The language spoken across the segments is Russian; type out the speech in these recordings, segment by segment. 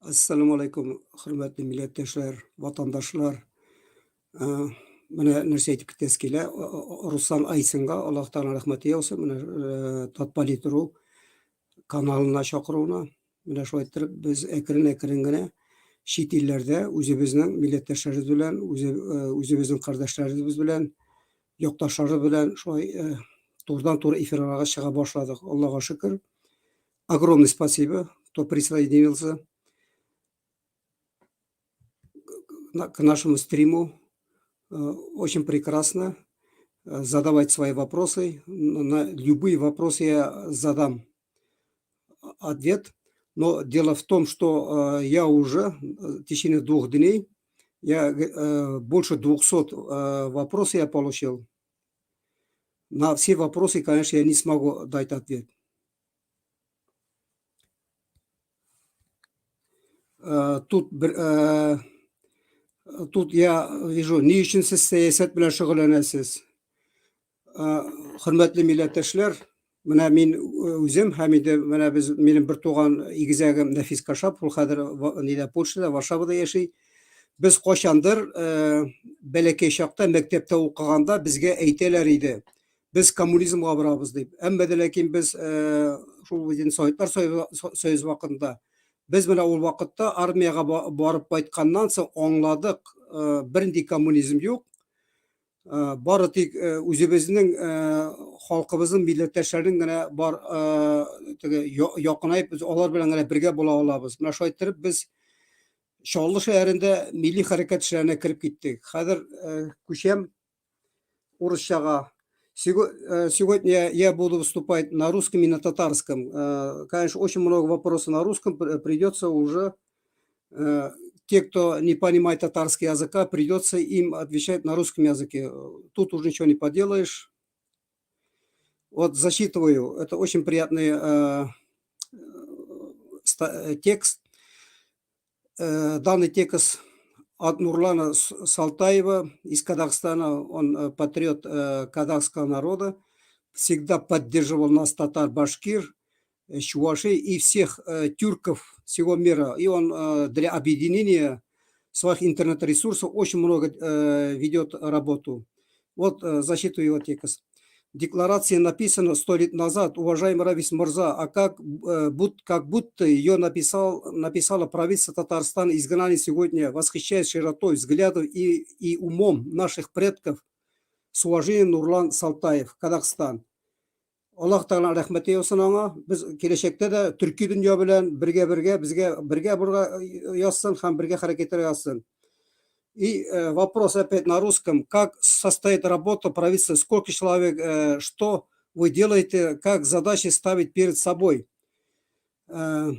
Assalomu alaykum, hurmatli millatdoshlar, vatandoshlar. Э, Mana narsa aytib ketgisi kela. Ruslan Aysinga Alloh taolo rahmati yog'sin. Mana Tatpalituru kanalına chaqiruvni. Mana shu ayttirib biz akrin-akringina chet ellarda o'zimizning millatdoshlarimiz bilan, o'zimizning qardoshlarimiz bilan, yurtdoshlarimiz bilan shoy to'g'ridan-to'g'ri efirlarga chiqa boshladik. Allohga shukr. Огромное спасибо, кто присоединился к нашему стриму. Очень прекрасно. Задавать свои вопросы. На любые вопросы я задам ответ. Но дело в том, что я уже в течение 2 дней, больше 200 вопросов я получил. На все вопросы, конечно, я не смогу дать ответ. Тут я вижу, не үшін сіз саясат bilan shug'ullanasiz. Hurmatli millatdoshlar, mana men o'zim hamida mana mening bir tug'an egizagim Nafis Kashap, ul hozir Polshada, Varshavada yashaydi. Biz qachondir balakay chaqda maktabda o'qiganda bizga aytadilar edi. Biz kommunizmga boramiz deb. Ammo lekin biz shu Sovetlar Soyuzi vaqtida biz mana ul vaqtda armiyaga borib qaytgandan so'ng angladik, birinchi kommunizm yo'q. Bari tek o'zimizning xalqimizning millatdoshlaringina bor yoqinayib biz ular bilan birga bo'la olamiz. Mana shu ayttirib biz Chorlu shahrida milliy harakat ishlariga kirib ketdik. Hozir ko'cham Урусчага. Сегодня я буду выступать на русском и на татарском. Конечно, очень много вопросов на русском. Придется уже, те, кто не понимает татарский языка, придется им отвечать на русском языке. Тут уже ничего не поделаешь. Вот зачитываю. Это очень приятный текст. Данный текст от Нурлана Салтаева из Казахстана. Он патриот казахского народа. Всегда поддерживал нас татар-башкир, чувашей и всех тюрков всего мира. И он для объединения своих интернет-ресурсов очень много ведет работу. Вот зачитываю его текст. Декларация написана 100 лет назад, уважаемый Равис Мурза, а как будто ее написало правительство Татарстана, изгнание сегодня, восхищаясь широтой взглядов и умом наших предков. С уважением, Нурлан Салтаев, Казахстан. Аллах Таала рахмәте яусын аңа. Без киләчәктә дә төрки дөнья белән бергә язсын һәм бергә хәрәкәтләр язсын. И вопрос опять на русском. Как состоит работа правительства? Сколько человек? Что вы делаете? Как задачи ставить перед собой? В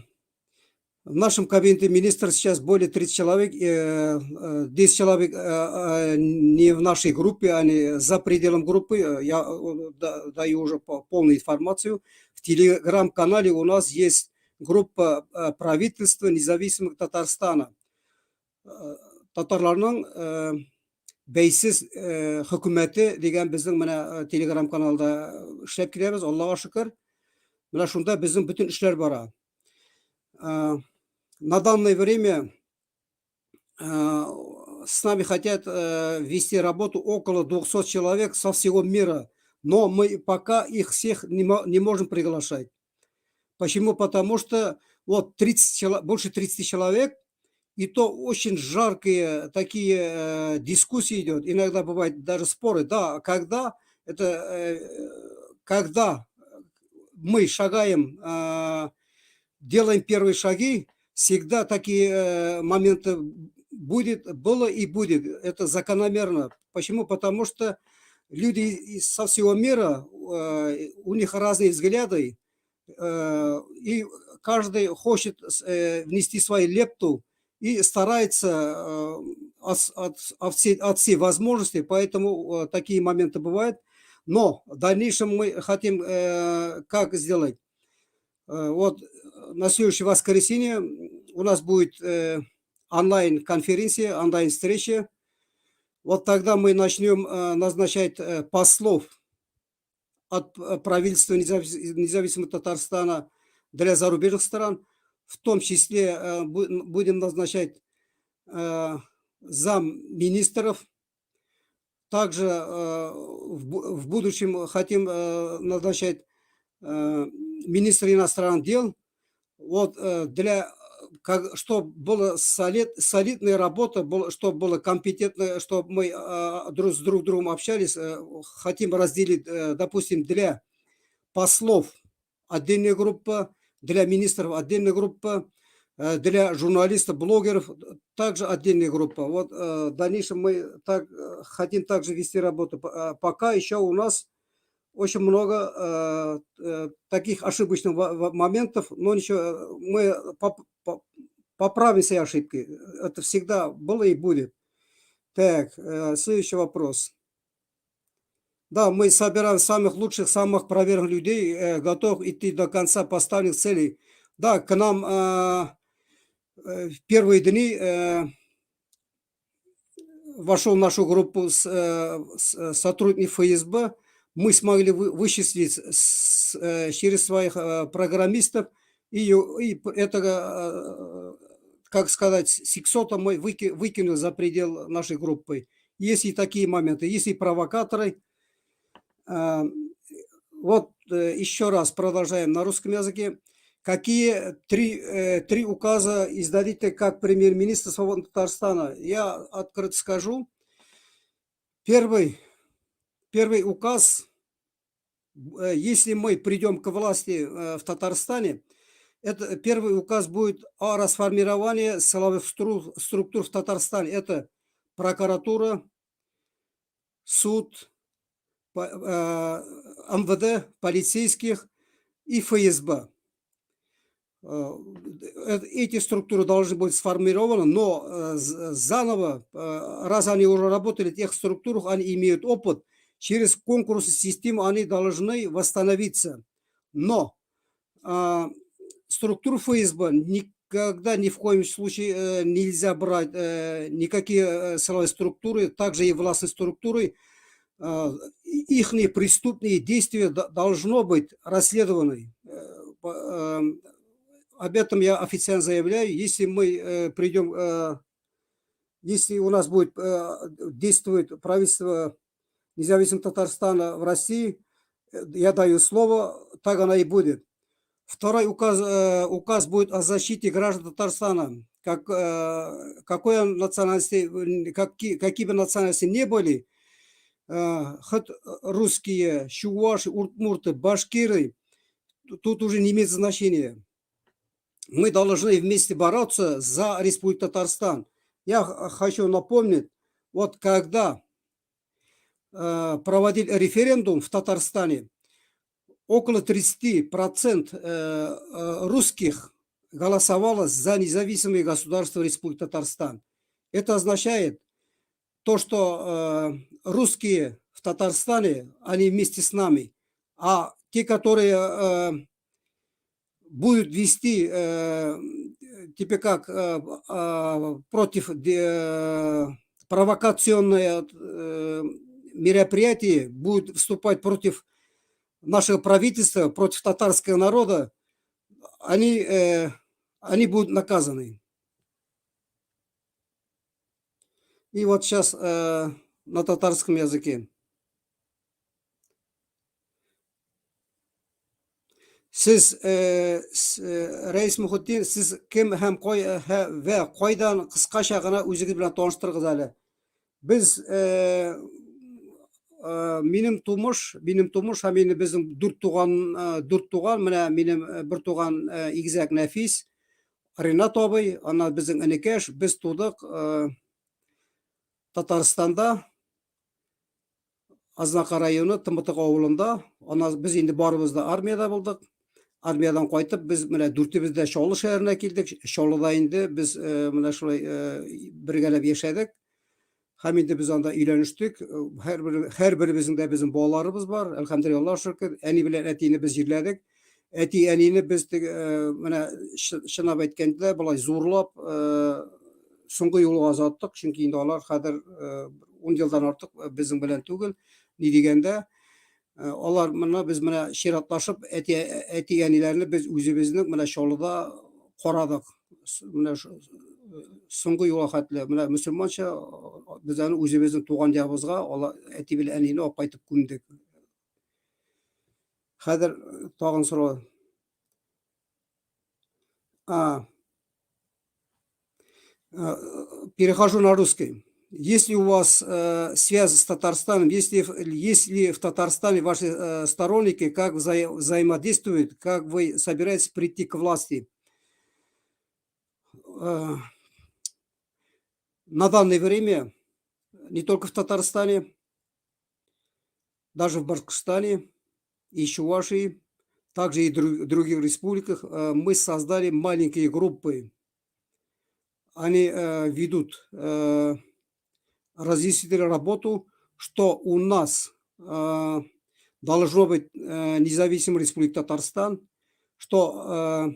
нашем кабинете министра сейчас более 30 человек. 10 человек не в нашей группе, они за пределом группы. Я даю уже полную информацию. В телеграм-канале у нас есть группа правительства независимого Татарстана. Татарларның бәйсез хөкүмәте дигән безнең менә телеграм каналда эшләп киләбез, Аллаһка шөкер. Менә шунда безнең бүтән эшләр бара. На данное время с нами хотят вести работу около 200 человек со всего мира, но мы пока их всех не можем приглашать. Почему? Потому что вот больше 30 человек, и то очень жаркие такие дискуссии идут, иногда бывают даже споры. Да, когда мы шагаем, делаем первые шаги, всегда такие моменты было и будет. Это закономерно. Почему? Потому что люди со всего мира, у них разные взгляды, и каждый хочет внести свою лепту и старается от всей возможности, поэтому такие моменты бывают. Но в дальнейшем мы хотим как сделать? Вот на следующее воскресенье у нас будет онлайн-конференция, онлайн-встреча. Вот тогда мы начнем назначать послов от правительства независимого Татарстана для зарубежных стран. в том числе будем назначать зам министров. Также в будущем хотим назначать министра иностранных дел. Вот чтобы была солидная работа, чтобы было компетентно, чтобы мы с друг другом общались, хотим разделить, допустим, для послов отдельная группа, для министров отдельная группа, для журналистов, блогеров также отдельная группа. Вот в дальнейшем мы хотим также вести работу. Пока еще у нас очень много таких ошибочных моментов, но ничего, мы поправим все ошибки. Это всегда было и будет. Так, следующий вопрос. Да, мы собираем самых лучших, самых проверенных людей, готов идти до конца поставленных целей. Да, к нам в первые дни вошел в нашу группу сотрудник ФСБ. Мы смогли вычислить через своих программистов, и это, как сказать, сексота мы выкинули за предел нашей группы. Есть и такие моменты, есть и провокаторы. Вот еще раз продолжаем на русском языке. Какие три указа издадите как премьер-министр Свободного Татарстана? Я открыто скажу. Первый указ, если мы придем к власти в Татарстане, это первый указ будет о расформировании силовых структур в Татарстане. Это прокуратура, суд, МВД, полицейских и ФСБ. Эти структуры должны быть сформированы, но заново, раз они уже работали в тех структурах, они имеют опыт, через конкурсную систему они должны восстановиться. Но структуру ФСБ никогда ни в коем случае нельзя брать никакие силовые структуры, также и властные структуры. Их преступные действия должно быть расследованы. Об этом я официально заявляю. Если мы придем, если у нас будет действовать правительство независимого Татарстана в России, я даю слово, так оно и будет. Второй указ будет о защите граждан Татарстана. Какой национальности, какие бы национальности не были, хоть русские, чуваши, удмурты, башкиры, тут уже не имеет значения. Мы должны вместе бороться за Республику Татарстан. Я хочу напомнить, вот когда проводили референдум в Татарстане, около 30% русских голосовало за независимое государство Республики Татарстан. Это означает то, что русские в Татарстане, они вместе с нами, а те, которые будут вести типа как против провокационное мероприятие, будут вступать против нашего правительства, против татарского народа, они будут наказаны. И вот сейчас на татарском языке. Siz Reis Muhittin, siz kim hem ve koydan kıskaça gana özünüz bilen tanıştırığız әле. Biz benim tumuş hem meni bizim dört tuğan, benim bir tuğan igizak Nefis, Rinat abi, ana bizim enikeş, biz tuğduk Tatarstanda, Aznaka rayonu, Tımıtık oğlunda, biz indi barımızda armiyada bulduk. Armiyadan qaytib biz mana dürtübüzde Şoğlu şehrine keldik. Şoğluda indi biz mana şulay birgelep yaşadık. Hem indi biz anda uylanıştık. Her birimizin de bizim bolalarımız var. Elhamdülillah şükür. Eni bilen etini biz yerledik. Enini biz mana şınap aytkanda bulay zorlap soңгы yolu azattık. Çünkü indi olar hazır 10 yıldan artık bizim bilen tugul. Ne degende Olar biz şiratlaşıp eti yenilerini biz özümüzün Şoğlu'da қарадық. Мына соңғы юлға хәтле мына мөселманча без аны үзебезнең туган ягыбызга әти белән әнине алып кайтып күмдек. Хәзер тагын сорау. А, Перехожу на русский. Если у вас связь с Татарстаном, если в Татарстане ваши сторонники, как взаимодействуют, как вы собираетесь прийти к власти? На данное время не только в Татарстане, даже в Башкортостане и Чувашии, также и в других республиках мы создали маленькие группы. Они ведут разъяснительную работу, что у нас должно быть независимая республика Татарстан, что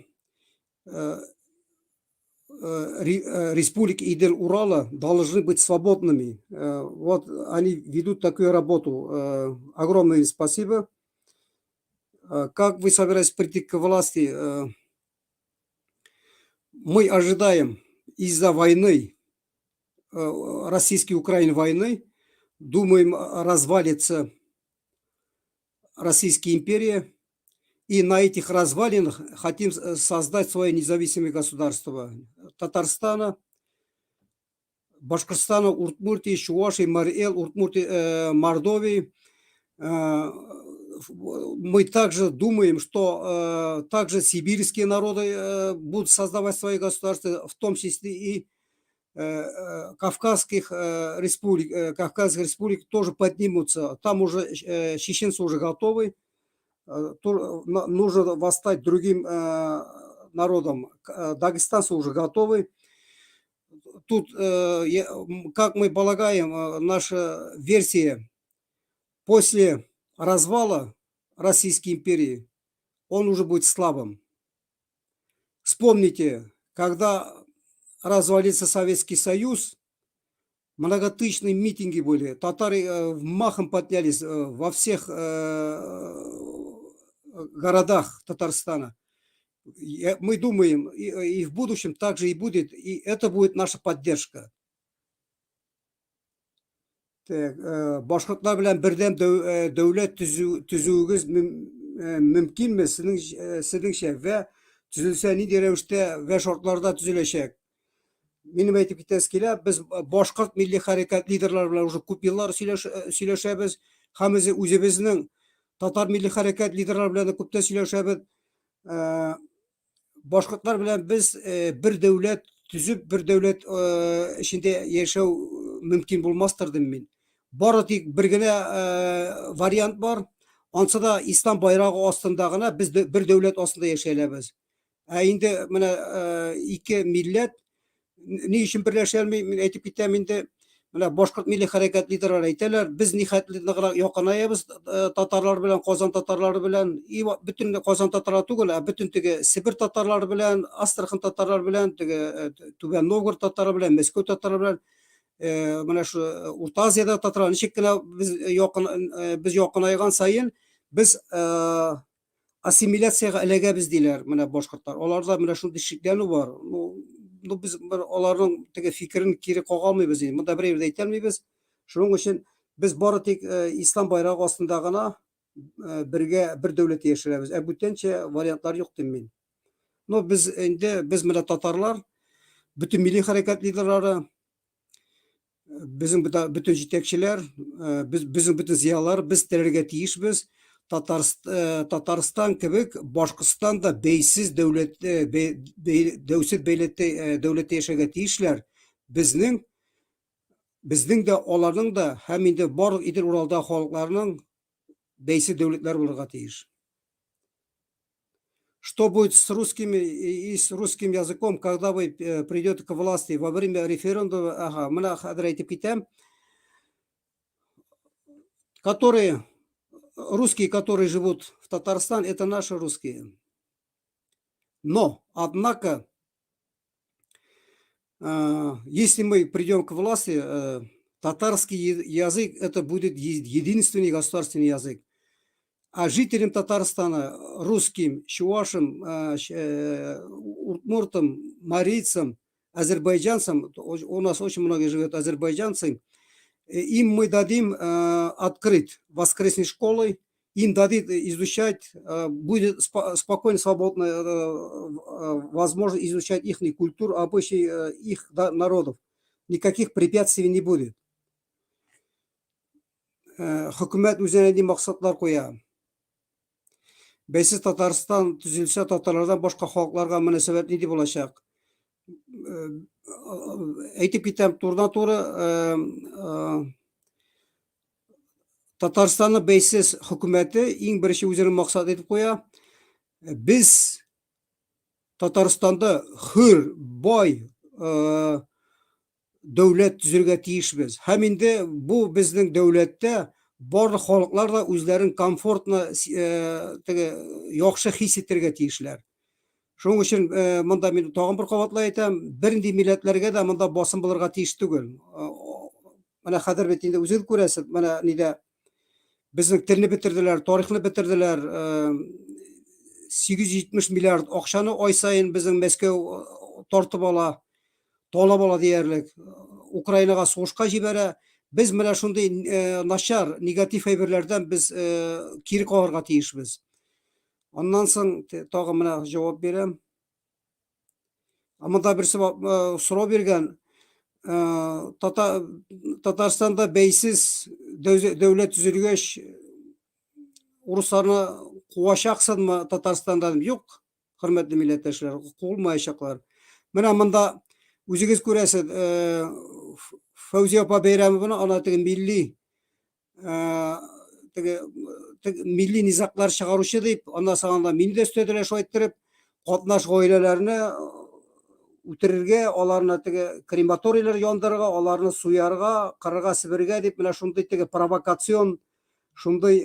республики Идел-Урала должны быть свободными. Вот они ведут такую работу. Огромное спасибо. Как вы собираетесь прийти к власти? Мы ожидаем из-за войны, российско-украинской войны, думаем, развалится Российская империя, и на этих развалинах хотим создать свое независимое государство. Татарстана, Башкортостана, Удмуртии, Чувашии, Марий-Эл, Мордовии. Мы также думаем, что также сибирские народы будут создавать свои государства, в том числе и Кавказских республик тоже поднимутся. Там уже чеченцы уже готовы. Нужно восстать другим народам. Дагестанцы уже готовы. Тут, как мы полагаем, наша версия после развала Российской империи, он уже будет слабым. Вспомните, когда развалился Советский Союз, многотысячные митинги были, татары махом поднялись во всех городах Татарстана. Мы думаем, и в будущем также и будет, и это будет наша поддержка. Башкортлар белән бердәм дәүләт төзүегез мөмкинме сезнеңчә вә төзелсә нинди рәвештә вә шартларда төзеләчәк? Минем әйтеп китәс килә, без башкорт милли хәрәкәт лидерлары белән уже күп еллар сөйләшәбез, һәм үзебезнең татар милли хәрәкәт лидерлары белән күптән сөйләшәбез. Башкортлар белән без бер дәүләт төзеп, бер дәүләт эчендә яшәү мөмкин булмастыр дим мин. Бары тик бер генә вариант бар. Ансы да ислам байрагы астында гына без бер дәүләт астында яшәйләбез. Инде менә ике милләт ни өчен берләшә алмый, мин әйтеп китәм инде. Менә башкорт милли хәрәкәт лидерлары әйтәләр, без нихәтле якынаябыз татарлар белән, Казан татарлары белән, и бөтен Казан татарлары түгел, бөтен теге Сибир татарлары белән, Астрахан татарлары белән, теге Түбән Новгород татарлары белән, Мәскәү татарлары белән, менә шу Урта Азиядә татарлар ничек кенә без якынайган сайын без ассимиляциягә эләгәбез диләр менә башкортлар. Аларда менә шундый шикләнү бар. Biz аларның теге фикерен кире кага алмыйбыз инде. Монда бер әйтә алмыйбыз. Шуның өчен без бары тик ислам байрагы астында гына бергә бер дәүләт яшәрбез. Бүтәнчә вариантлар юк дим мин. Без инде без менә татарлар, бөтен милли хәрәкәт лидерлары, безнең бөтен җитәкчеләр, безнең бөтен зиялылар, без теләргә тиешбез. Татарстан кебек Башкортстан да бәйсез дәүләттә яшәргә тиешләр. Безнең дә, аларның да, һәм инде барлык Идел Уралда халыкларның бәйсез дәүләтләр булырга тиеш. Что будет с русскими и с русским языком, когда вы придете к власти во время референдума? Менә хәзер әйтеп китәм, русские, которые живут в Татарстане, это наши русские. Но, однако, если мы придем к власти, татарский язык это будет единственный государственный язык. А жителям Татарстана, русским, чувашам, удмуртам, марийцам, азербайджанцам, у нас очень много живет азербайджанцы, им мы дадим открыть воскресной школой, им дадим изучать, будет спокойно, свободно возможно изучать их культуру, обычаи их народов. Никаких препятствий не будет. Хөкүмәт үзенә нинди максатлар куя? Бәйсез Татарстан төзелсә, татарлардан башка халыкларга мөнәсәбәт нинди булачак? Әйтеп китәм, турыдан-туры, Татарстанның бәйсез хөкүмәте иң беренче үзенең максат итеп куя. Без Татарстанда хөр, бай дәүләт төзергә тиешбез. Һәм инде бу безнең дәүләттә барлык халыклар да үзләрен комфортно, яхшы хис итәргә тиешләр. Шуның өчен монда мин тагын бер кабатлай әйтәм, бернинди милләтләргә дә монда басым булырга тиеш түгел. Менә хәзер бит инде үзегез күрәсез, менә нидә безнең телне бетерделәр, тарихны бетерделәр, 870 миллиард акчаны ай сайын безнең Мәскәү тартып ала, талап ала диярлек. Украинага сугышка җибәрә. Без менә шундый начар, негатив әйберләрдән без кире калырга тиешбез. Аннан соң тагын менә җавап бирәм. Монда берсе сорау биргән. Татарстанда бәйсез дәүләт төзелгәч, урысларны куачаксыңмы Татарстандан? Юк, хөрмәтле милләттәшләр, куылмаячаклар. Менә монда үзегез күрәсез, Фәүзия апа Бәйрәмованы ана теге милли низаклар чыгаручы дип, аннан соң мине дә өстәделәр шулай иттереп, катнаш гаиләләрне үтерергә, аларны теге крематорийлар яндырырга, аларны суярга, кырырга, себергә дип, менә шундый теге провокацион, шундый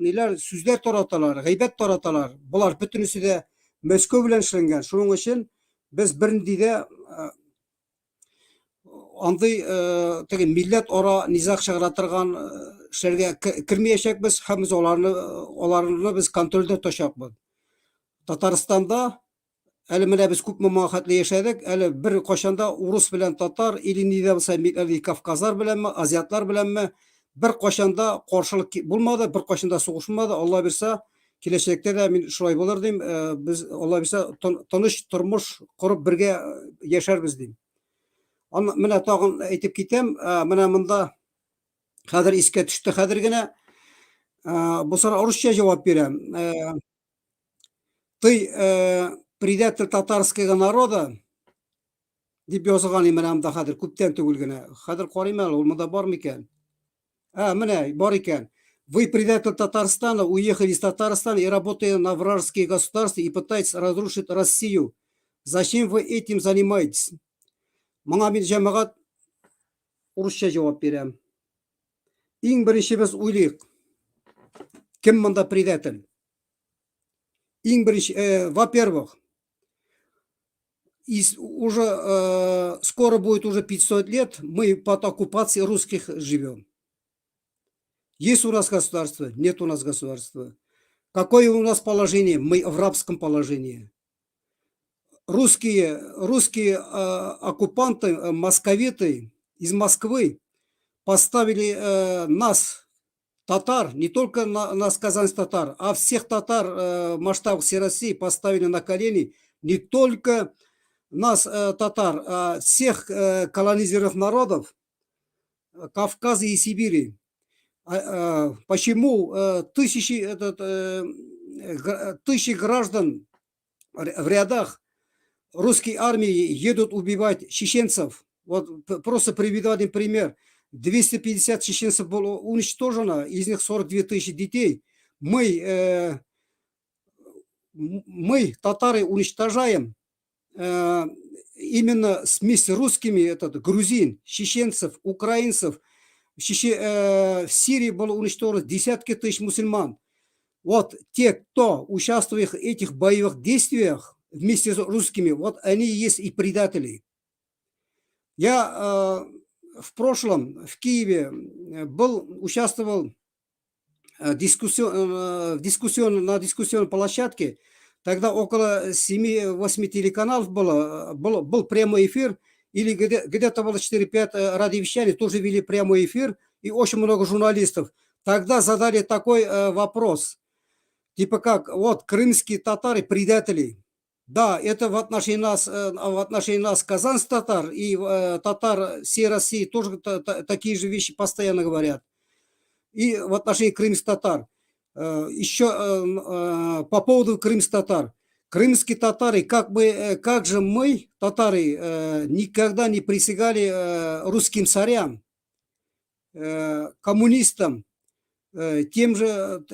ниләр сүзләр тараталар, гайбәт тараталар. Булар бөтенесе дә Мәскәү белән эшләнгән. Шуның өчен без бернинди дә андый теге милләт ара низак чыгара торган эшләргә кирмәячәкбез, һәм без аларны без контрольдә тотачакбыз. Татарстанда әле менә без күп мәгълүматлы яшәдек, әле бер кашанда урыс белән татар, или нидә булса Кавказлар беләнме, азиатлар беләнме, бер кашанда каршылык булмады, бер кашанда сугышмады. Алла бирсә, киләчәктә дә мин шулай булыр дим. Без Алла бирсә тыныч тормыш курып бергә яшәрбез дим. Менә тагын әйтеп китәм, менә монда хәзер искә төште, хәзер генә бу сорауга русча җавап бирәм. Ты предатель татарского народа дип язган менә монда хәзер күптән түгел генә. Хәзер карыйм әле, ул монда бармы икән? Менә бар икән. Вы предатель Татарстана, уехали из Татарстана и работаете на вражеские государства и пытаетесь разрушить Россию. Зачем вы этим занимаетесь? Моңа мин җәмәгать урысча җавап бирәм. Иң беренче без уйлыйк. Кем монда предатель? Иң беренче, во-первых, уже скоро будет уже 500 лет мы под оккупацией русских живем. Есть у нас государство? Нет у нас государства. Какое у нас положение? Мы в рабском положении. Русские оккупанты, московиты из Москвы поставили нас, татар, не только нас, казанских татар, а всех татар в масштабах всей России поставили на колени, не только нас, татар, а всех колонизированных народов Кавказа и Сибири. Почему тысячи граждан в рядах русской армии едут убивать чеченцев? Вот просто приведу один пример. 250 чеченцев было уничтожено, из них 42 тысячи детей. Мы, татары, уничтожаем именно вместе с русскими грузин, чеченцев, украинцев. В Сирии было уничтожено десятки тысяч мусульман. Вот те, кто участвует в этих боевых действиях вместе с русскими, вот они и есть и предатели. Я в прошлом в Киеве участвовал на дискуссионной площадке, тогда около 7-8 телеканалов был прямой эфир, или где-то было 4-5 радиовещаний, тоже вели прямой эфир, и очень много журналистов. Тогда задали такой вопрос, типа как, вот, крымские татары предатели. Да, это в отношении нас казанских татар и татар всей России тоже такие же вещи постоянно говорят. И в отношении крымских татар. Еще по поводу крымских татар. Крымские татары, как же мы, татары, никогда не присягали русским царям, коммунистам, тем же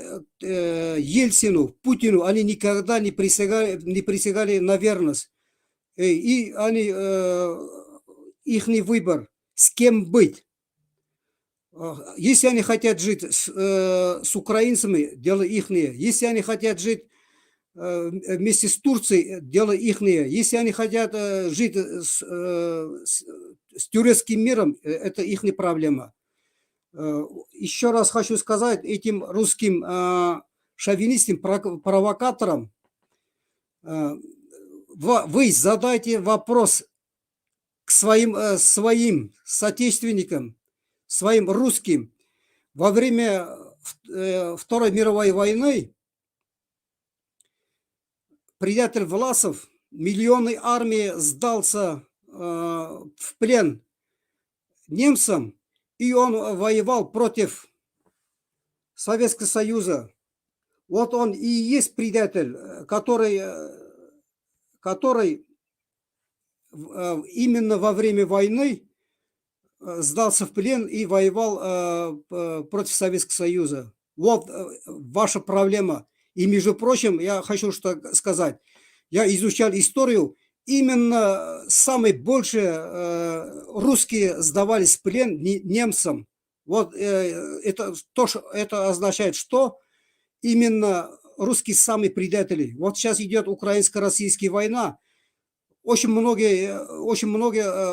Ельцину, Путину, они никогда не присягали на верность. И они, их выбор, с кем быть. Если они хотят жить с украинцами, дело ихнее. Если они хотят жить вместе с Турцией, дело ихнее. Если они хотят жить с турецким миром, это их проблема. Еще раз хочу сказать этим русским шовинистам, провокаторам, вы задайте вопрос к своим соотечественникам, своим русским. Во время Второй мировой войны предатель Власов миллионной армии сдался в плен немцам, и он воевал против Советского Союза. Вот он и есть предатель, который именно во время войны сдался в плен и воевал против Советского Союза. Вот ваша проблема. И, между прочим, я хочу сказать, я изучал историю, именно самые большие русские сдавались в плен немцам. Вот это означает, что именно русские самые предатели. Вот сейчас идет украинско-российская война. Очень многие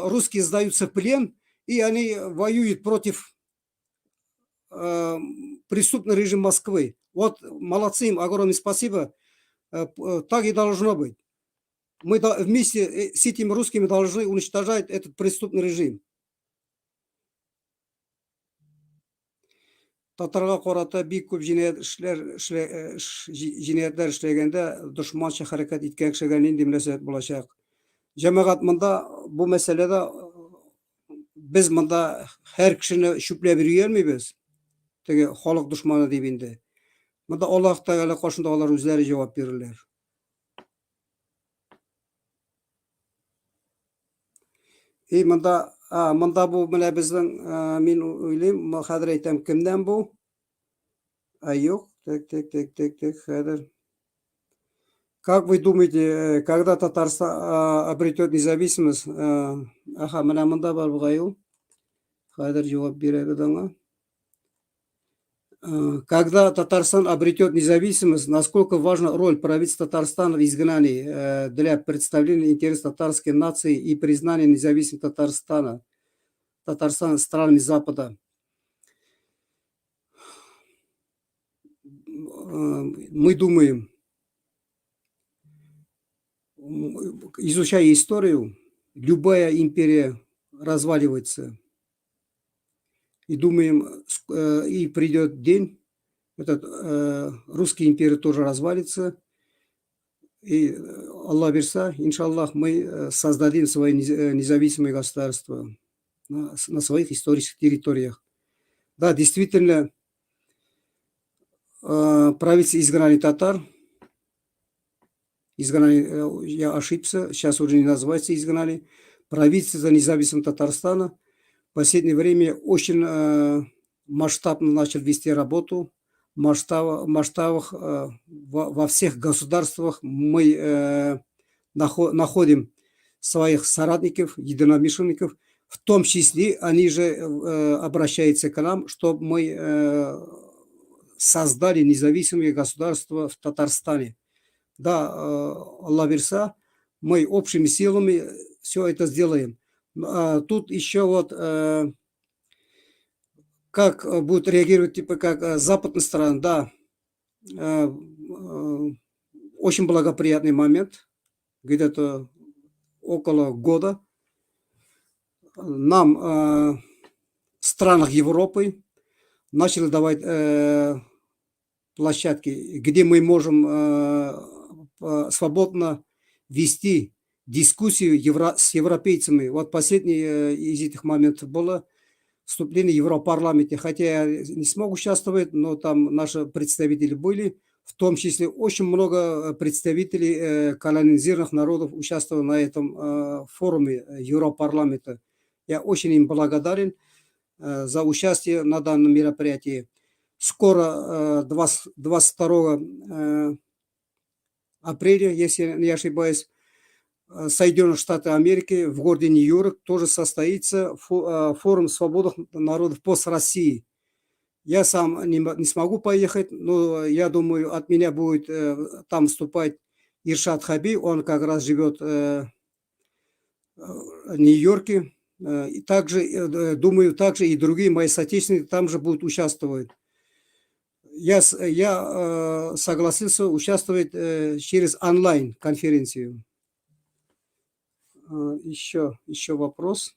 русские сдаются в плен, и они воюют против преступного режима Москвы. Вот молодцы им, огромное спасибо. Так и должно быть. Мы вместе с этими русскими должны уничтожать этот преступный режим. Татарға қарата бик көп җинаятьләр эшләгәндә дошманча хәрәкәт иткән кешегә нинди мөнәсәбәт булачак? Җәмәгать монда бу мәсьәләдә без монда һәр кешене чүпләп йөргәнмибез. Теге халык дошманы дип инде. Монда Аллаһ Тәгалә каршында алар үзләре җавап бирерләр. И монда бу менә безнең, мин уйлыйм, хәзер әйтәм, кемдән бу? Юк, хәзер. Как вы думаете, когда Татарстан обретет независимость? Менә монда бар бугай ул. Хәзер җавап бирәбез аңа. Когда Татарстан обретет независимость, насколько важна роль правительства Татарстана в изгнании для представления интересов татарской нации и признания независимости Татарстана странами Запада? Мы думаем, изучая историю, любая империя разваливается. И думаем, и придет день, русская империя тоже развалится. И Аллах берса, иншаллах, мы создадим свои независимые государства на своих исторических территориях. Да, действительно, правительство изгнали татар. Изгнали, я ошибся, сейчас уже не называется изгнали. Правительство независимого Татарстана в последнее время очень масштабно начал вести работу. В масштабах во всех государствах мы находим своих соратников, единомышленников. В том числе они же обращаются к нам, чтобы мы создали независимое государство в Татарстане. Да, Аллах берса, мы общими силами все это сделаем. Тут еще вот, как будут реагировать, типа, как западная страна, да, э, э, очень благоприятный момент, где-то около года нам в странах Европы начали давать площадки, где мы можем свободно вести дискуссию с европейцами. Вот последний из этих моментов было вступление в Европарламенте, хотя я не смог участвовать, но там наши представители были, в том числе очень много представителей колонизированных народов участвовало на этом форуме Европарламента. Я очень им благодарен за участие на данном мероприятии. Скоро, 22 апреля, если я не ошибаюсь, Соединенных Штатов Америки в городе Нью-Йорк тоже состоится форум свободных народов пост России. Я сам не смогу поехать, но я думаю, от меня будет там выступать Иршад Хаби, он как раз живет в Нью-Йорке. И также, думаю, также и другие мои соотечественники там же будут участвовать. Я согласился участвовать через онлайн-конференцию. Еще вопрос.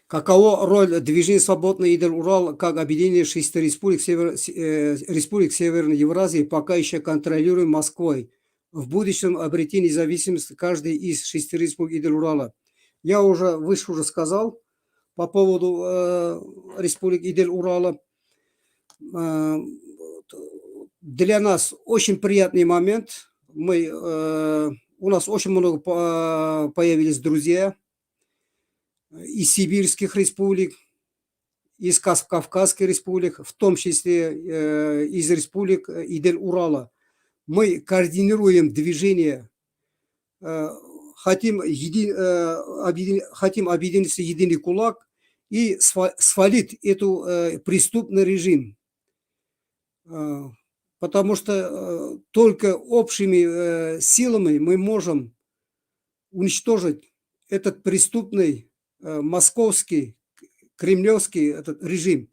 Какова роль движения «Свободный Идел-Урал» как объединение 6 республик, республик Северной Евразии, пока еще контролируем Москвой? В будущем обрети независимость каждой из 6 республик Идел-Урала. Я уже выше сказал по поводу республик Идел-Урала. Для нас очень приятный момент. У нас очень много появились друзья из сибирских республик, из Кавказских республик, в том числе из республик Идел-Урала. Мы координируем движение, хотим объединиться в единый кулак и свалить эту преступный режим. Потому что только общими силами мы можем уничтожить этот преступный московский, кремлевский этот режим.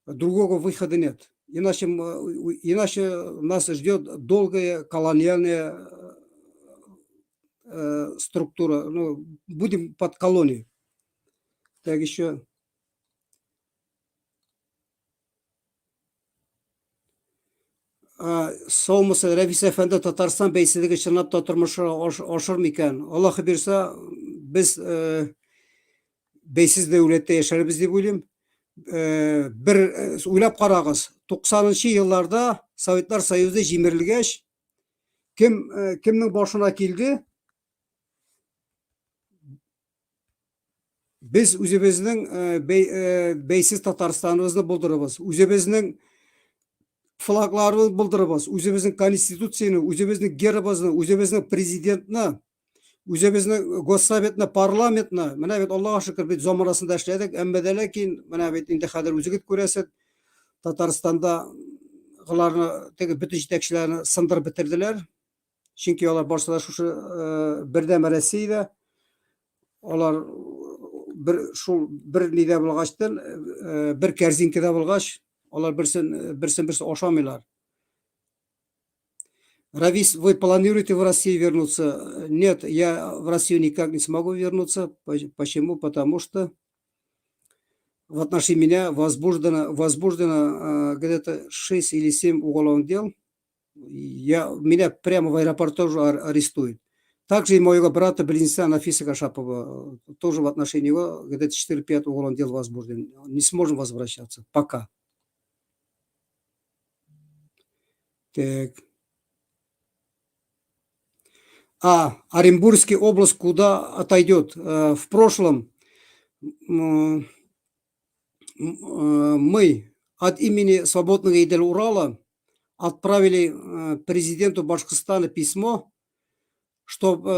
Другого выхода нет. Иначе нас ждет долгая колониальная структура. Ну, будем под колонией. Так, еще. Соғымысы Рәфис әфәнді Татарстан бәйсіздігі шынап та тұрмышы ашыр мекен. Аллахы берсе, біз бәйсіз дәулетте яшәрбез деп ойлаймын. Бір ойлап қарағыз, 90-шы елларда Советтар Союзы жимірілгеш, кімнің башына келді? Біз өзіміздің бәйсіз Татарстанымызды болдырыбыз. Өзіміздің флагларыбыз болдырыбыз. Өзіміздің конституцияны, өзіміздің гербімізді, өзіміздің президентні, өзіміздің госсоветні, парламентні, мына бит Аллаға шүкір бит заманасында эшләдек, әмма дә ләкин мына бит инде хәзер үзегез күрәсез, Татарстанда гыларны теге бөтен җитәкчеләрне сындырып бетерделәр. Чөнки алар башта шушы бердәм Россиядә алар bir нидә булгачтан, bir кәрзинкәдә булгач, алар берсен ашамыйлар. Равис, вы планируете в Россию вернуться? Нет, я в Россию никак не смогу вернуться. Почему? Потому что в отношении меня возбуждено где-то 6 или 7 уголовных дел. Меня прямо в аэропорту уже арестуют. Также и моего брата-близнеца Нафиса Кашапова, тоже в отношении него где-то 4-5 уголовных дел возбуждено. Не сможем возвращаться. Пока. Так. Оренбургская область куда отойдет? В прошлом мы от имени Свободного Идел-Урала отправили президенту Башкортостана письмо, чтобы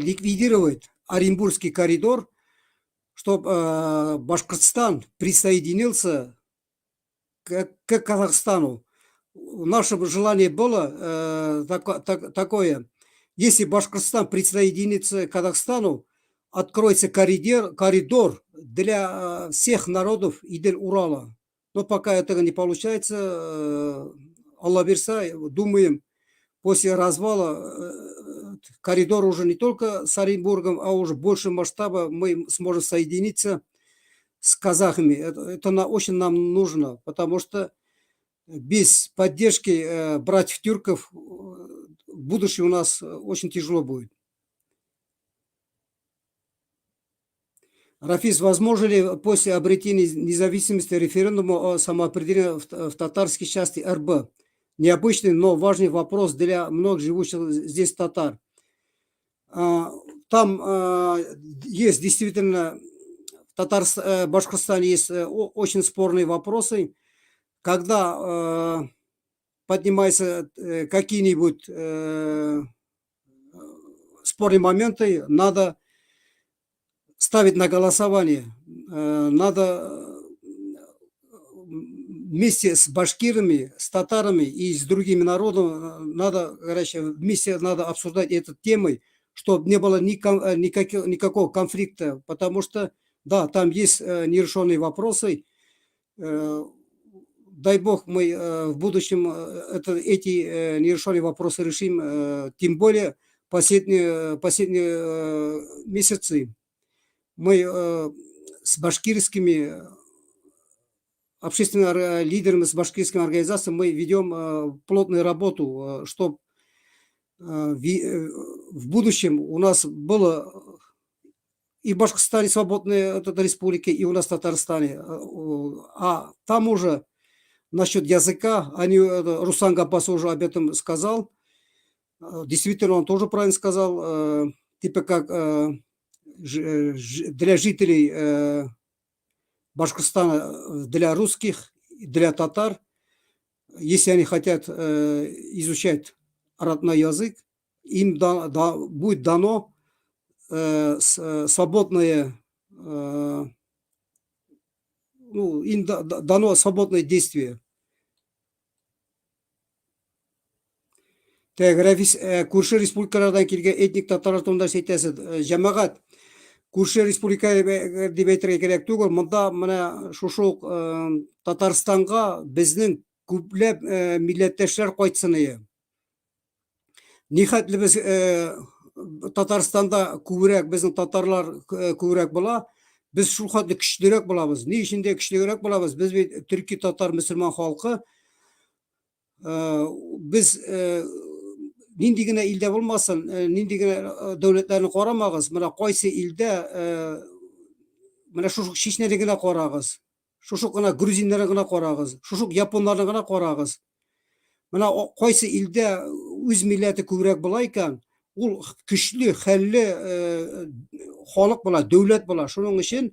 ликвидировать Оренбургский коридор, чтобы Башкортостан присоединился к Казахстану. Наше желание было такое. если Башкортостан присоединится к Казахстану, откроется коридор для всех народов Идель Урала. Но пока этого не получается, Аллах берса, думаем, после развала коридор уже не только с Оренбургом, а уже больше масштаба мы сможем соединиться с казахами. Это очень нам нужно, потому что без поддержки братьев тюрков в будущем у нас очень тяжело будет. Рафис, возможно ли после обретения независимости референдума о самоопределении в татарской части РБ? Необычный, но важный вопрос для многих живущих здесь татар. Там есть действительно, в Башкортостане есть очень спорные вопросы. Когда поднимаются какие-нибудь спорные моменты, надо ставить на голосование. Надо вместе с башкирами, с татарами и с другими народами, вместе надо обсуждать эту тему, чтобы не было никакого конфликта, потому что, да, там есть нерешенные вопросы. Дай бог, мы в будущем эти нерешенные вопросы решим, тем более последние месяцы мы с башкирскими общественными лидерами, с башкирскими организациями мы ведем плотную работу, чтобы в будущем у нас было и в Башкортостане свободная республика, и у нас в Татарстане. А там уже насчет языка, Руслан Габбас уже об этом сказал. Действительно, он тоже правильно сказал. Типа как для жителей Башкортостана, для русских, для татар, если они хотят изучать родной язык, им будет дано свободное, им дано свободное действие. Көрші республикалардан келген этник татарлар турында айтасыз. Жамағат, көрші республика деп айтырға керек түгел. Мұнда мына шушы Татарстанға біздің көпләп милләттәшләр кайтсыны. Нихәтле без Татарстанда күбрәк, безнең татарлар күбрәк була, без шул хәтле көчлерәк булабыз. Ни өчен дә көчлерәк булабыз? Без бит төрки татар мөселман халкы. Без нинди генә илдә булмасын, нинди генә дәүләтләрне карамагыз, менә кайсы илдә, менә шушы Чечняны генә карагыз, шушы гына грузиннарны гына карагыз, шушы японнарны гына карагыз. Менә кайсы илдә үз милләте күбрәк була икән, ул көчле, хәлле халык була, дәүләт була. Шуның өчен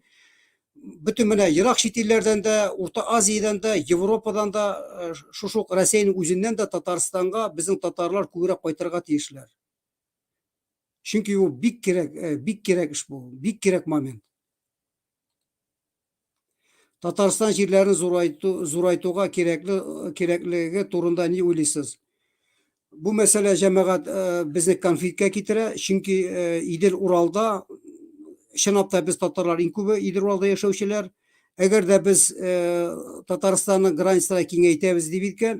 bütün менә ерак чит илләрдән дә, Урта Азиядән дә, Европадан да, шушы Россиянең үзеннән дә Татарстанга безнең татарлар күбрәк кайтырга тиешләр. Чөнки ул бик кирәк эш бу, бик кирәк момент. Татарстан җирләрен зурайтуга кирәклеге турында ни уйлыйсыз? Бу мәсьәлә җәмәгать безне конфликтка китерә, чөнки Идел Уралда чынлап без татарлар иң күбе Идел Уралда яшәүчеләр. Әгәр дә без Татарстанның границаларын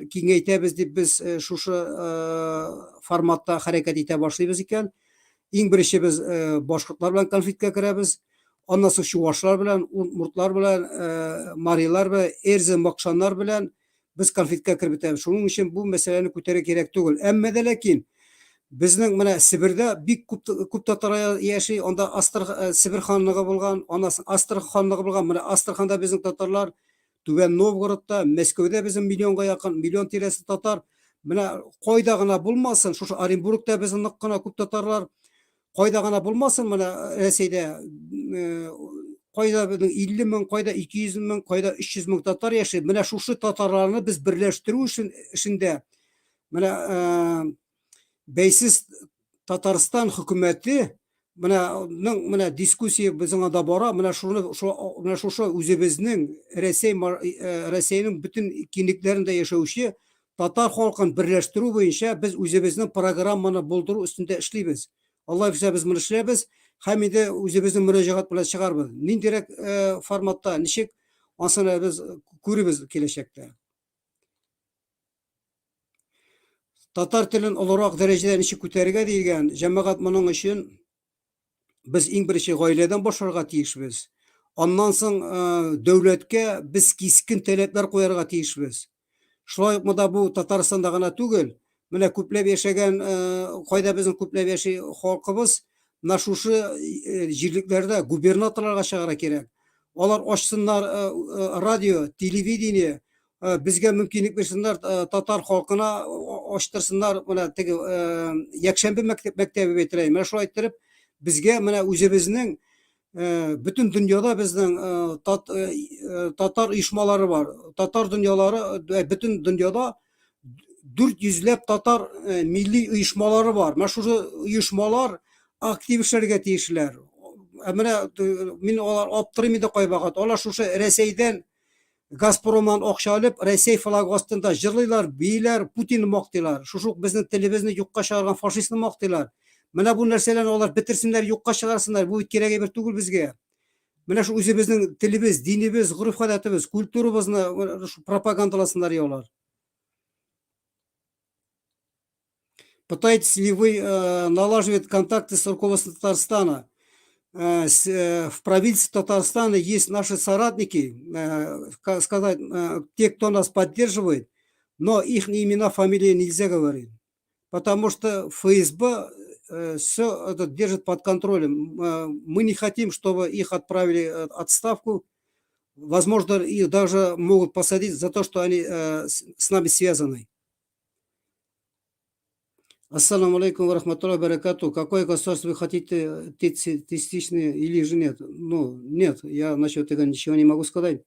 киңәйтәбез дип без шушы форматта хәрәкәт итә башлыйбыз икән, иң беренче без башкортлар белән конфликтка керәбез. Аннан соң чуашлар белән, удмуртлар белән, марилар белән, эрзе, макшаннар белән без конфликтка кереп бетәбез. Шуның өчен бу мәсьәләне күтәрә кирәк түгел. Әмма дә ләкин безнең менә Сибирдә бик күп татарлар яши, анда Сибир ханлыгы булган, аннан Астрахань ханлыгы булган. Менә Астраханда безнең татарлар, Түбән Новгородта, Мәскәүдә безнең миллионга якын, миллион тирәсе татар. Менә кайда гына булмасын, шушы Оренбургта безнең нык кына күп татарлар, кайда гына булмасын, менә Россиядә кайда безнең 50 мең, кайда 200 мең, кайда 300 мең татар яши. Менә шушы татарларны без берләштерү эшендә менә бәйсез Татарстан хөкүмәте менә дискуссия безнең анда бара, менә шушы үзебезнең Россиянең bütün киңлекләрендә яшәүче татар халкын берләштерү буенча без үзебезнең программаны булдыру өстендә эшлибез. Алла бирсә без моны эшләбез һәм инде үзебезнең мөрәҗәгать белән чыгарбыз. Ниндирәк форматта, ничек, аны без күребез киләчәктә. Татар телен олорак дәрәҗәдә ничек күтәрергә дигән җәмәгать моның өчен без иң беренче гаиләдән башларга тиешбез. Аннан соң дәүләткә без кискен таләпләр куярга тиешбез. Шулай ук монда бу Татарстанда гына түгел, менә күпләп яшәгән, кайда безнең күпләп яши халкыбыз, менә шушы җирлекләрдә губернаторларга чыгарга кирәк. Алар ачсыннар радио, телевидение, безгә мөмкинлек бирсеннәр, татар халкына ачтырсыннар, менә теге якшәмбе мәктәбе бетерә. Менә шулай иттереп, безгә менә үзебезнең бөтен дөньяда безнең татар оешмалары бар. Татар дөньялары, бөтен дөньяда 400ләп татар милли оешмалары бар. Менә шушы оешмалар актив эшләргә тиешләр. Менә мин алар аптырыйм инде кайбагат. Алар шушы Рәсәйдән Газпромнан акча алып, Рәсәй флагы астында җырлыйлар, бийләр, Путинны мактыйлар. Шушы безнең телебезне юкка чыгарган фашистны мактыйлар. Менә бу нәрсәләрне алар бетерсеннәр, юкка чыгарсыннар. Бу кирәк бер түгел безгә. Менә шу үзебезнең телебез, динебез, гореф-гадәтебез, культурабызны пропагандаласыннар алар. Пытаетесь ли вы налаживать контакты с руководством Татарстана? В правительстве Татарстана есть наши соратники, сказать, те, кто нас поддерживает, но их имена, фамилии нельзя говорить, потому что ФСБ все это держит под контролем. Мы не хотим, чтобы их отправили в отставку. Возможно, их даже могут посадить за то, что они с нами связаны. Ассаламу алейкум ва рахматуллахи ва баракату. Какое государство вы хотите, теистичное или же нет? Ну, нет, я насчет этого ничего не могу сказать.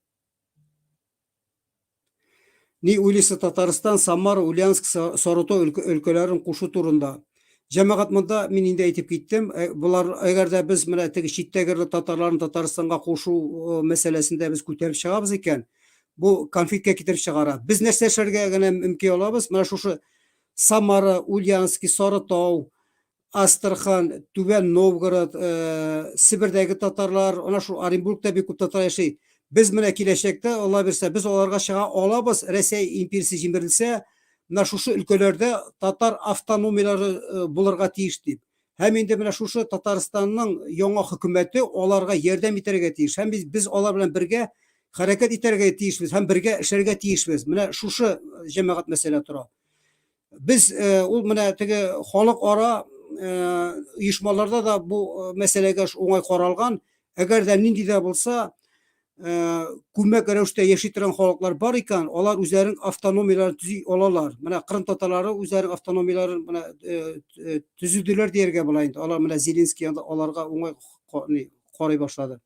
Ни уйлыйсы Татарстан, Самара, Ульяновск, Саратой өлкәләрен кушу турында. Җәмәгать монда мин инде әйтеп киттем. Булар әгәр дә без менә теге читтәге татарларны Татарстанга кушу мәсьәләсендә без күтәреп чыгабыз икән, бу конфликтка китереп чыгара. Без нәрсә эшләргә генә мөмкин алабыз? Менә шушы Самара, Ульяновск, Саратау, Астрахань, Түбән Новгород, Сибирдәге татарлар, ана шу Оренбургта бик күп татар яши. Без менә киләчәктә, Алла бирсә, без аларга чыга алабыз. Рәсәй империясе җимерелсә, менә шушы өлкәләрдә татар автономиялары булырга тиеш дип. Һәм инде менә шушы Татарстанның яңа хөкүмәте аларга ярдәм итәргә тиеш. Һәм без алар белән бергә хәрәкәт итәргә тиешбез, һәм бергә эшләргә тиешбез. Менә шушы җәмәгать мәсьәлә тора. Без ул менә теге халык ара оешмаларда да бу мәсьәләгә уңай каралган. Әгәр дә нинди дә булса, күмәк рәвештә яши торган халыклар бар икән, алар үзләренең автономияларын төзи алалар. Менә Кырым татарлары үзләренең автономияларын менә төзүделәр дияргә була инде. Алар менә Зеленский аларга уңай карый башлады.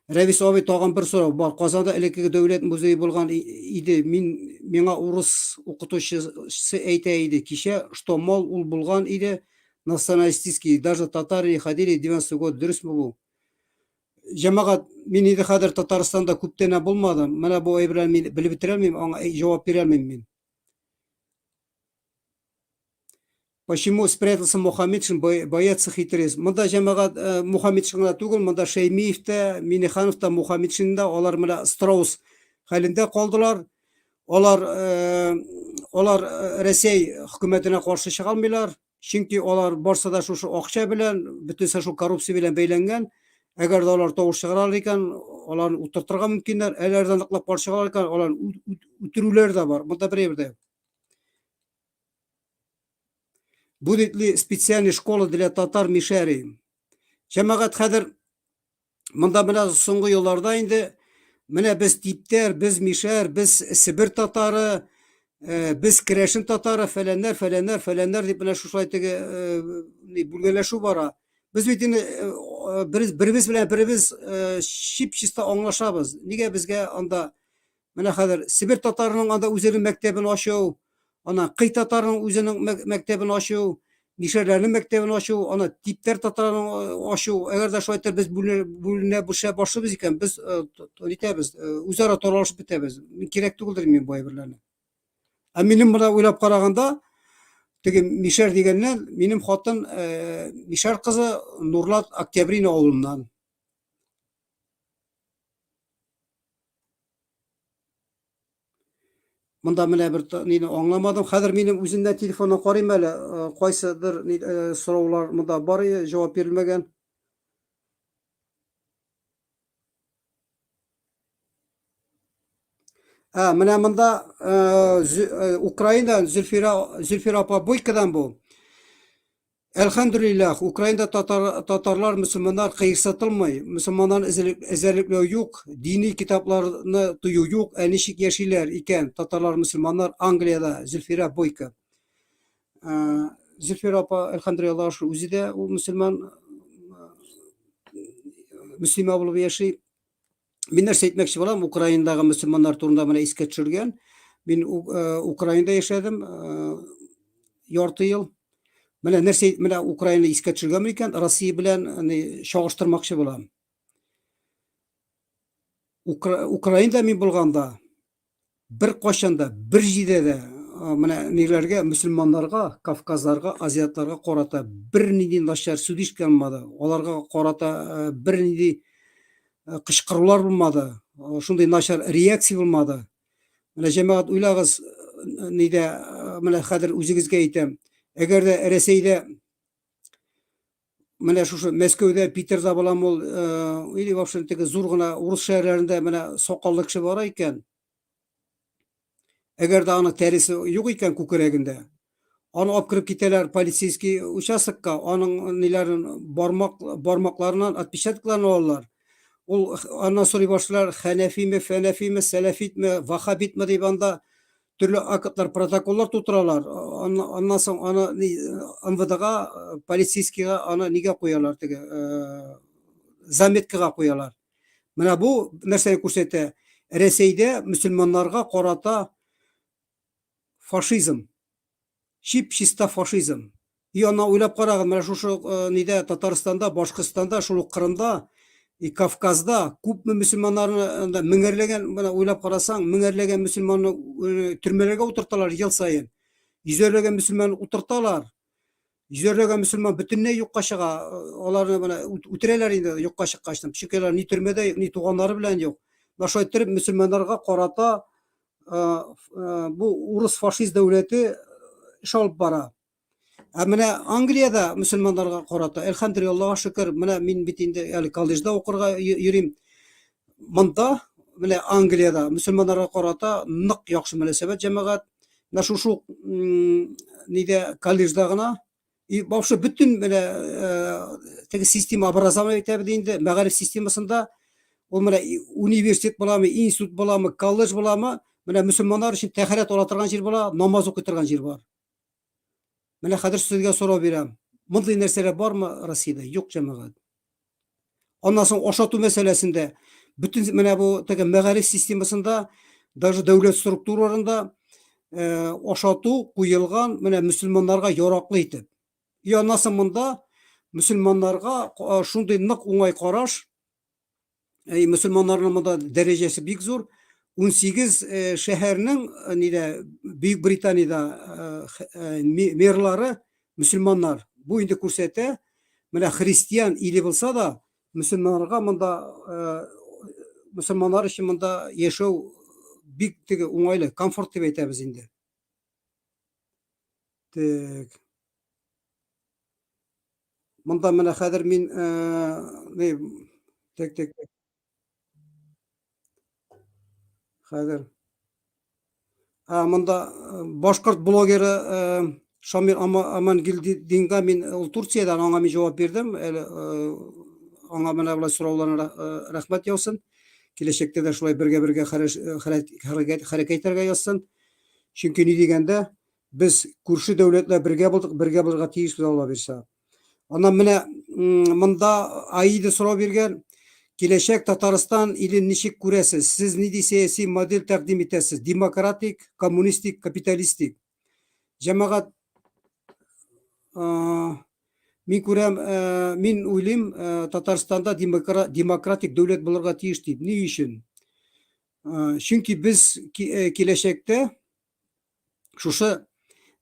Рәвис абый, тагын бер сорау бар. Казанда элекке дәүләт музее булган иде. Миңа урыс укытучысы әйтә иде кичә, что мол ул булган иде националистический, даже татары ходили 90 год. Дөресме бу? Җәмәгать, мин инде хәзер Татарстанда күптән булмадым. Менә бу әйберләрне мин белеп бетерә алмыйм, аңа җавап бирә алмыйм мин. Почему спрятался Мухаммедшин, боятся хитрец? Монда җәмәгать Мухаммедшин гына түгел, монда Шәймиев тә, Миннеханов та, Мухаммедшин да, алар менә Страус хәлендә калдылар. Алар Рәсәй хөкүмәтенә каршы чыга алмыйлар, чөнки алар барса да шушы акча белән, бөтенсә шу коррупция белән бәйләнгән. Әгәр дә алар тавыш чыгаралар икән, аларны утыртырга мөмкиннәр, әләрдән ныклап каршы чыгалар икән, аларны үтерүләр дә бар. Монда берәр. Будет ли специальная школа для татар Мишәри? Җәмәгать, хәзер монда менә соңгы елларда инде менә без типтәр, без Мишәр, без Сибир татары, без Керәшен татары, фәләннәр дип менә шулай теге бүлгәләшү бара. Без бит инде беребез белән беребез чип-чиста аңлашабыз. Нигә безгә анда менә хәзер Сибир татарының анда үзенең мәктәбен ачу, ана Кый татарының үзенең мәктәбен ачу, Mişerlerin mektebini aşu, ana tipler tatarını aşu. Eğer de şayet biz bu şey başlıyoruz iken biz nitebiz, üzere toralaşıp bitebiz. Gerek değildir min bu evirlerine. Benim buna uylap karaganda, tege Mişer degenden, benim hatın Mişer kızı Nurlat Aktebrina oğlundan. Mında mene bir nini anlamadım. Hazır benim üzümden telefondan qarayım hele. Qaysidir so'rovlar mında bor, javob berilmagan. Ha, mana mında Ukraynadan Zülfira apa Boykadan bu. Elhamdülillah Ukraynada Tatarlar, Müslümanlar kıyıksatılmay. Müslümanların özellikleri yok. Dini kitaplarını duyu yok. Enişik yaşaylar iken Tatarlar, Müslümanlar Angliyada Zülfira Boyka. Zülfira apa elhamdülillah şu üzide o Müslüman Müslüman bulup yaşay. Bir narsa etmekçi bolam, Ukraynadagi Müslümanlar turunda mana esga tushirgan. Men Ukraynada yaşadım 6 yıl. Mana narsa mana Ukrayna esga tushirgan ekan, Rossiya bilan chog'ishtirmoqchi bo'lam. Ukraynada men bo'lganda bir qo'shanda, bir jidada mana nelarga musulmonlarga, Kafkazlarga, aziyatlarga qarata bir nidi nashar sudishganmadi. Ularga qarata bir nidi qishqiruvlar bo'lmadi. Shunday nashar reaksiya bo'lmadi. Mana jamoat o'ylag'iz, nida mana hozir o'zingizga aytam. Agarda Rossiyada mana shu Moskvada, Peterda bilan ol, или вообще zo'rg'ina Rus shaharlarida mana soqolli kishi bor ekan. Agarda uni terisi yo'q ekan ko'kragida, onu olib kirib ketalar politsiyskiy uchastkka, onun nilarini barmoqlaridan отпечаткlarni oladilar. Ondan so'ray boshlar, Hanafiymi, Fanafiymi, Salafitmi, Vahabitmi deb anda turli akatlar, protokollar to'tiralar. Ondan so'ng uni MVDga, politsiyskiga uni nega qo'yalar, zametkaga qo'yalar. Mana bu narsani ko'rsatadi. Rossiyada musulmonlarga qarata faşizm, chip-chista faşizm. Yana o'ylab qaragin, mana shu nida Tataristonda, Boshqirdistonda, shu Qrimda, Kafkazda ko'pmi musulmonlarni mingerlagan, mana o'ylab qarasang, mingerlagan musulmonni turmalarga o'tirtalar yil sayin. Yuzlarga musulmonni o'tirtalar. Yuzlarga musulmon butunlay yo'qqa chiqa. Ularni mana o'tiralar endi yo'qqa chiqqachdan. Chunki ular ni turmada, ni tug'onlari bilan yo'q. Mana shu aytirib musulmonlarga qarata bu Rus faşist davlati ish olib boradi. Mana Angliyada musulmonlarga qarata elhamdulillah shukr, mana men bitinde ya'ni kollejda o'qirga yurim. Munda mana Angliyada musulmonlarga qarata niq yaxshi munosabat jamoat. Mana shu nida kollejdagina boshqa butun mana sistema образования deydi, mag'arib sistemasida u mana universitet bo'lami, institut bo'lami, kollej bo'lami, mana musulmonlar uchun tahorat ola turgan yer bo'la, namoz o'qiy turgan yer bor. Mana hozir sizga so'rab beram. Bunday narsalar bormi Rossiyada? Yo'q jamoat. Ondan so'ng o'shatuv masalasida butun mana bu mag'arib sistemasida, даже davlat strukturalarida o'shatuv qo'yilgan mana musulmonlarga yaroqli etib. Ondan so'ng bunda musulmonlarga shunday niq o'ng'ay qarash, musulmonlarning bunda darajasi bek zo'r. 18 shaharning nida Buyuk Britaniyada merlari musulmonlar. Bu endi ko'rsatadi, mana xristian ili bo'lsa-da, musulmonlarga bunda musulmonlar uchun bunda yashash bek o'ng'ayli, komfort deb aytamiz endi. Bunda mana hozir men hozir munda boshqirt blogeri Shamir Amangildinga men Turkiyadan anga men javob berdim. Anga mana bular so'rovlarga rahmat yozsin. Kelajakda da shulay birga harakatlarga yozsin. Chunki ne deganda biz ko'rshi davlatlar birga bo'lishga tegishli bo'la bersa. Ondan mana munda Aida so'rab bergan, kelajak Tatariston ilini nechik ko'rasiz? Siz nidai siyosiy model taqdim etasiz? Demokratik, kommunistik, kapitalistik? Jamoat мен көрем, мен ойлаймын, Татарстанда демократик дәулет болырға тиіс дейді. Не үшін? Чөнки біз келешекте шушы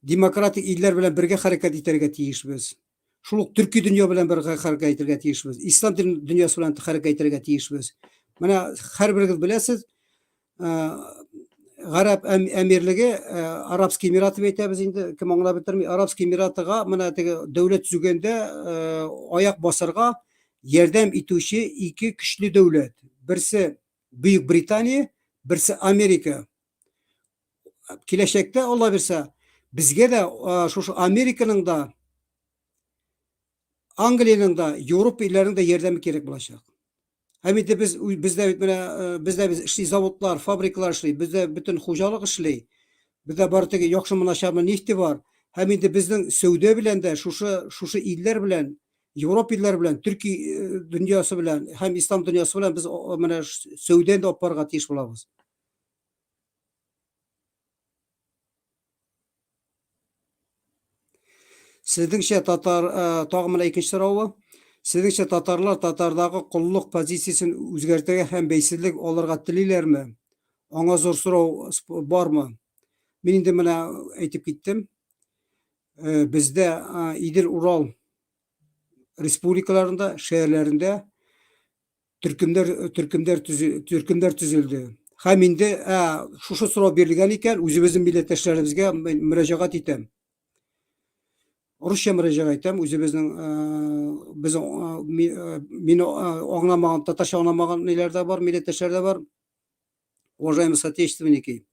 демократик илләр белән бергә хәрәкәт итәргә тиешбез. Шул ук төрки дөнья белән бергә хәрәкәт итәргә тиешбез. Ислам дөньясы белән хәрәкәт итәргә тиешбез. Менә һәрберегез беләсез, Гарәп әмирлеге, Арабский Эмираты дип әйтәбез инде, кем аңлап бетерми, Арабский Эмиратыга менә теге дәүләт төзегәндә аяк басарга ярдәм итүче ике көчле дәүләт. Берсе Бөек Британия, берсе Америка. Киләчәктә Алла бирсә, безгә дә шушы Американың да, Англиянең да, Европа илләренең дә ярдәме кирәк булачак. Һәм инде бездә эшли заводлар, фабрикалар эшли, бездә бөтен хуҗалык эшли. Бездә бары теге яхшымы начармы нефте бар. Һәм инде безнең сәүдә белән дә шушы илләр белән, Европа илләре белән, Төрки дөньясы белән һәм ислам дөньясы белән без менә сәүдәне алып барырга тиеш булабыз. Сезнеңчә тагы менә икенче соравы. Сезнеңчә татарлар коллык позициясен үзгәртергә һәм бәйсезлек алырга телиләрме? Аңа зур сорау бармы? Мин инде менә әйтеп киттем. Бездә Идел Урал республикаларында, шәһәрләрендә төркемнәр төзелде. Һәм инде шушы сорау бирелгән икән, үзебезнең милләттәшләребезгә мөрәҗәгать итәм. Русча мөрәҗәгать итәм, үзебезнең мине аңламаган, татарча аңламаган ниләр дә бар, милләттәшләр дә бар. Уважаемые соотечественники,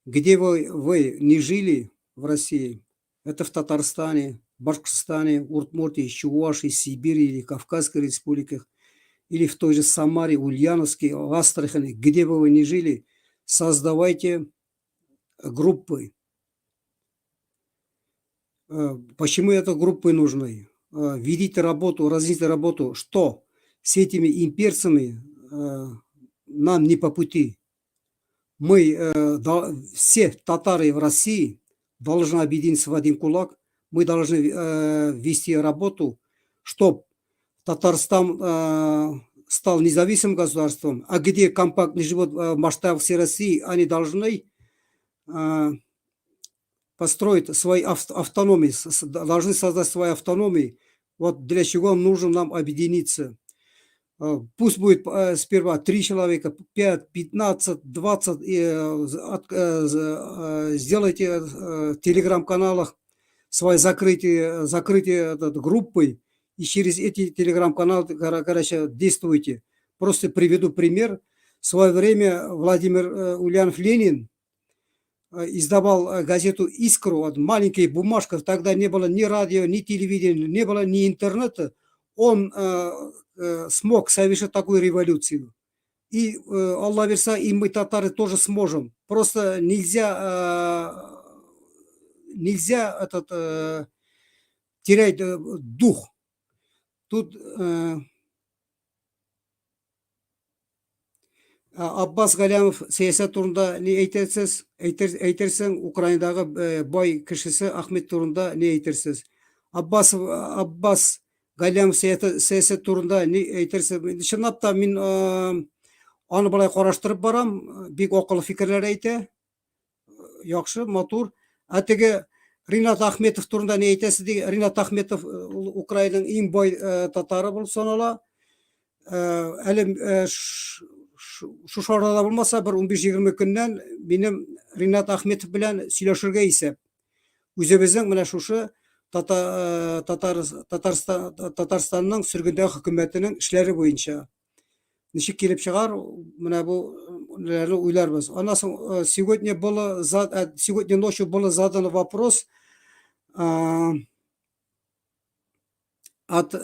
где вы не жили в России, это в Татарстане, Башкортостане, Удмуртии, Чувашии, Сибири или Кавказской республиках, или в той же Самаре, Ульяновске, Астрахани, где бы вы ни жили, создавайте группы. Почему это группы нужны? Ведите работу, развейте работу, что с этими имперцами нам не по пути. Мы, все татары в России, должны объединиться в один кулак. Мы должны вести работу, чтобы Татарстан стал независимым государством, а где компактный живот в масштабах всей России, они должны построить свои автономии, должны создать свои автономии. Вот для чего нужно нам объединиться. Пусть будет сперва 3 человека, 5, 15, 20. Сделайте в телеграм-каналах свои закрытие группы. И через эти телеграм-каналы, короче, действуйте. Просто приведу пример. В свое время Владимир Ульянов-Ленин издавал газету «Искру», маленькая бумажка, тогда не было ни радио, ни телевидения, не было ни интернета. Он смог совершить такую революцию. И Аллах верса, и мы, татары, тоже сможем. Просто нельзя терять дух. Тут Аббас Галямов саясат турында не әйтерсез? Әйтерсең, Украинадағы бай кешесе Ахмет турында не әйтерсез? Аббас Галямов саясат турында не әйтерсез? Чынлап та мин аны былай караштырып барам, бик акыллы фикерләр әйтә. Яхшы, матур. Теге Ринат Ахметов турында не әйтәсез? Ринат Ахметов Украинаның иң бай татары булып санала. Әле шушы арада булмаса, бер 15-20 көннән минем Ринат Ахметов белән сөйләшергә исәп. Үзебезнең менә шушы Татарстанның сөргендәге хөкүмәтенең эшләре буенча ничек килеп чыгар, менә бу уйларбыз. Аннан соң сегодня ночью был задан вопрос от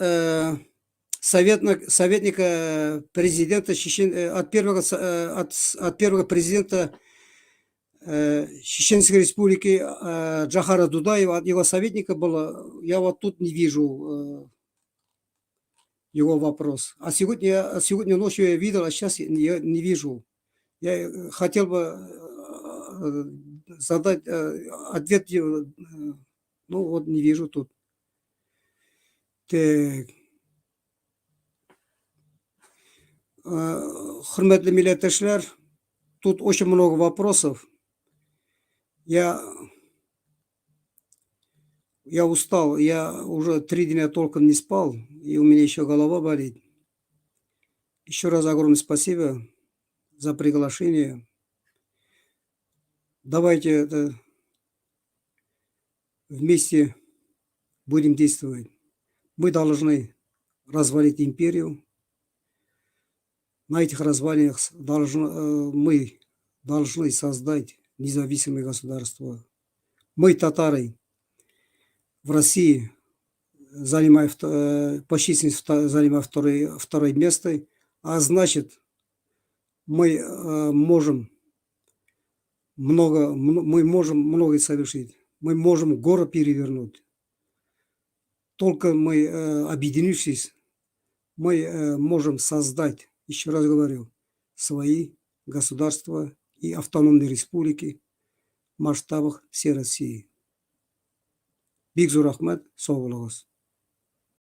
советника президента от первого президента Чеченской республики Джахара Дудаева, от его советника было. Я вот тут не вижу его вопрос. А сегодня ночью я видел, а сейчас я не вижу. Я хотел бы задать ответ, Ну, вот не вижу тут. Так. Хурматлы милләттәшләр, тут очень много вопросов. Я, я устал, я уже 3 дня толком не спал, и у меня еще голова болит. Еще раз огромное спасибо за приглашение. Давайте это вместе будем действовать. Мы должны развалить империю. На этих развалинах мы должны создать независимое государство. Мы, татары, в России, по численности занимаем второе место, а значит, мы можем многое совершить. Мы можем город перевернуть. Только мы, объединившись, мы можем создать, еще раз говорю, свои государства и автономные республики в масштабах всей России. Бик зор рахмат, сау болыңыз.